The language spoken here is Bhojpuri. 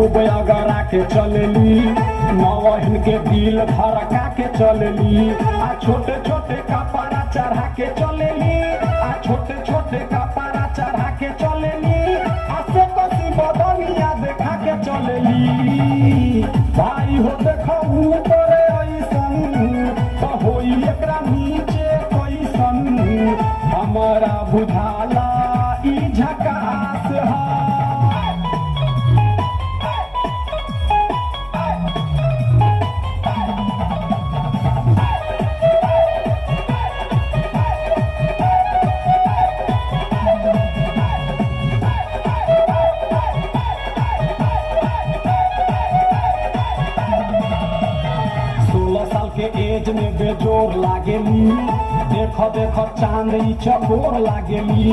खूब अगरा के चलेली, नौहन के दिल धड़का के चलेली। आ छोटे छोटे कपड़ा चढ़ा के चलेली, आ छोटे छोटे कपड़ा चढ़ा के चलेली। आसे कसी बदनिया देखा के चलेली। भाई हो देखो ऊपर ऐसन तो होई एकरा नीचे कैसन। हमारा बुझाला ई झकास है। 16 साल के एज में बेजोर लागेली। देखो देखो चांद चकोर लागेली।